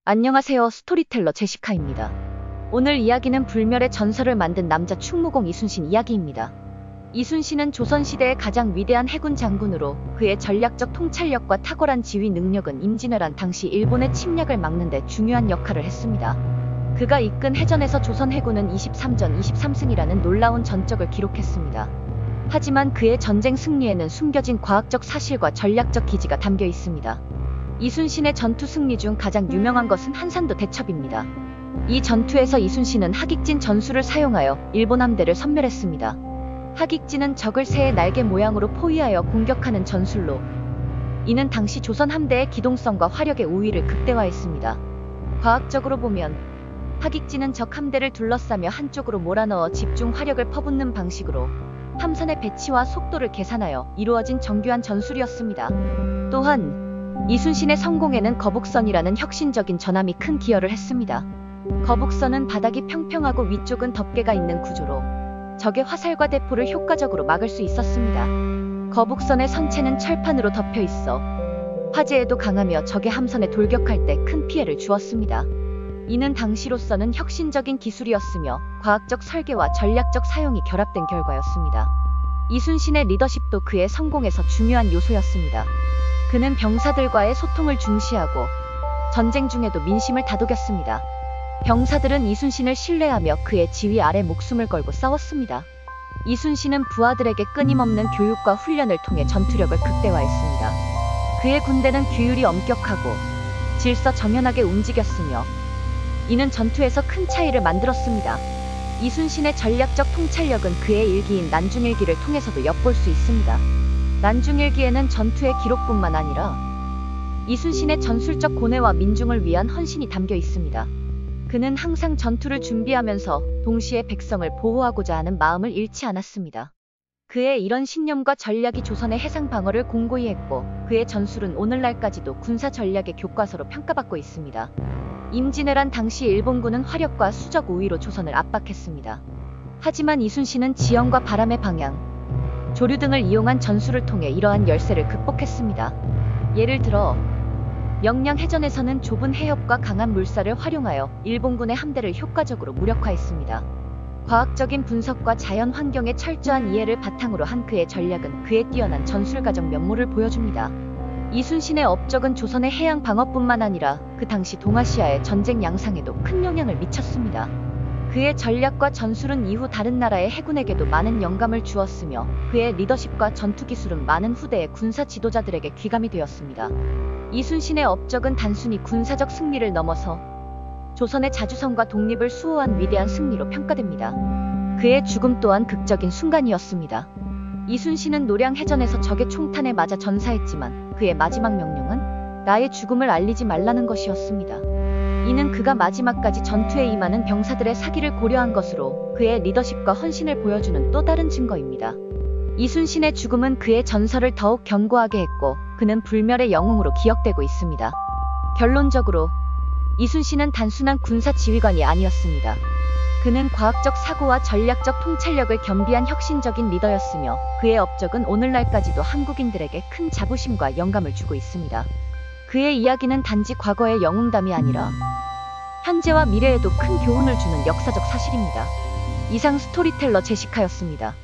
안녕하세요. 스토리텔러 제시카입니다. 오늘 이야기는 불멸의 전설을 만든 남자 충무공 이순신 이야기입니다. 이순신은 조선시대의 가장 위대한 해군 장군으로 그의 전략적 통찰력과 탁월한 지휘 능력은 임진왜란 당시 일본의 침략을 막는 데 중요한 역할을 했습니다. 그가 이끈 해전에서 조선 해군은 23전 23승이라는 놀라운 전적을 기록했습니다. 하지만 그의 전쟁 승리에는 숨겨진 과학적 사실과 전략적 기지가 담겨 있습니다. 이순신의 전투 승리 중 가장 유명한 것은 한산도 대첩입니다. 이 전투에서 이순신은 하깃진 전술을 사용하여 일본 함대를 섬멸했습니다. 하깃진은 적을 새의 날개 모양으로 포위하여 공격하는 전술로 이는 당시 조선 함대의 기동성과 화력의 우위를 극대화했습니다. 과학적으로 보면 하깃진은 적 함대를 둘러싸며 한쪽으로 몰아넣어 집중 화력을 퍼붓는 방식으로 함선의 배치와 속도를 계산하여 이루어진 정교한 전술이었습니다. 또한 이순신의 성공에는 거북선이라는 혁신적인 전함이 큰 기여를 했습니다. 거북선은 바닥이 평평하고 위쪽은 덮개가 있는 구조로 적의 화살과 대포를 효과적으로 막을 수 있었습니다. 거북선의 선체는 철판으로 덮여 있어 화재에도 강하며 적의 함선에 돌격할 때 큰 피해를 주었습니다. 이는 당시로서는 혁신적인 기술이었으며 과학적 설계와 전략적 사용이 결합된 결과였습니다. 이순신의 리더십도 그의 성공에서 중요한 요소였습니다. 그는 병사들과의 소통을 중시하고 전쟁 중에도 민심을 다독였습니다. 병사들은 이순신을 신뢰하며 그의 지휘 아래 목숨을 걸고 싸웠습니다. 이순신은 부하들에게 끊임없는 교육과 훈련을 통해 전투력을 극대화했습니다. 그의 군대는 규율이 엄격하고 질서정연하게 움직였으며 이는 전투에서 큰 차이를 만들었습니다. 이순신의 전략적 통찰력은 그의 일기인 난중일기를 통해서도 엿볼 수 있습니다. 난중일기에는 전투의 기록뿐만 아니라 이순신의 전술적 고뇌와 민중을 위한 헌신이 담겨 있습니다. 그는 항상 전투를 준비하면서 동시에 백성을 보호하고자 하는 마음을 잃지 않았습니다. 그의 이런 신념과 전략이 조선의 해상 방어를 공고히 했고 그의 전술은 오늘날까지도 군사 전략의 교과서로 평가받고 있습니다. 임진왜란 당시 일본군은 화력과 수적 우위로 조선을 압박했습니다. 하지만 이순신은 지형과 바람의 방향, 조류 등을 이용한 전술을 통해 이러한 열세를 극복했습니다. 예를 들어 명량해전에서는 좁은 해협과 강한 물살을 활용하여 일본군의 함대를 효과적으로 무력화했습니다. 과학적인 분석과 자연 환경의 철저한 이해를 바탕으로 한 그의 전략은 그의 뛰어난 전술가적 면모를 보여줍니다. 이순신의 업적은 조선의 해양 방어뿐만 아니라 그 당시 동아시아의 전쟁 양상에도 큰 영향을 미쳤습니다. 그의 전략과 전술은 이후 다른 나라의 해군에게도 많은 영감을 주었으며 그의 리더십과 전투 기술은 많은 후대의 군사 지도자들에게 귀감이 되었습니다. 이순신의 업적은 단순히 군사적 승리를 넘어서 조선의 자주성과 독립을 수호한 위대한 승리로 평가됩니다. 그의 죽음 또한 극적인 순간이었습니다. 이순신은 노량해전에서 적의 총탄에 맞아 전사했지만 그의 마지막 명령은 나의 죽음을 알리지 말라는 것이었습니다. 이는 그가 마지막까지 전투에 임하는 병사들의 사기를 고려한 것으로 그의 리더십과 헌신을 보여주는 또 다른 증거입니다. 이순신의 죽음은 그의 전설을 더욱 견고하게 했고 그는 불멸의 영웅으로 기억되고 있습니다. 결론적으로 이순신은 단순한 군사 지휘관이 아니었습니다. 그는 과학적 사고와 전략적 통찰력을 겸비한 혁신적인 리더였으며 그의 업적은 오늘날까지도 한국인들에게 큰 자부심과 영감을 주고 있습니다. 그의 이야기는 단지 과거의 영웅담이 아니라 현재와 미래에도 큰 교훈을 주는 역사적 사실입니다. 이상 스토리텔러 제시카였습니다.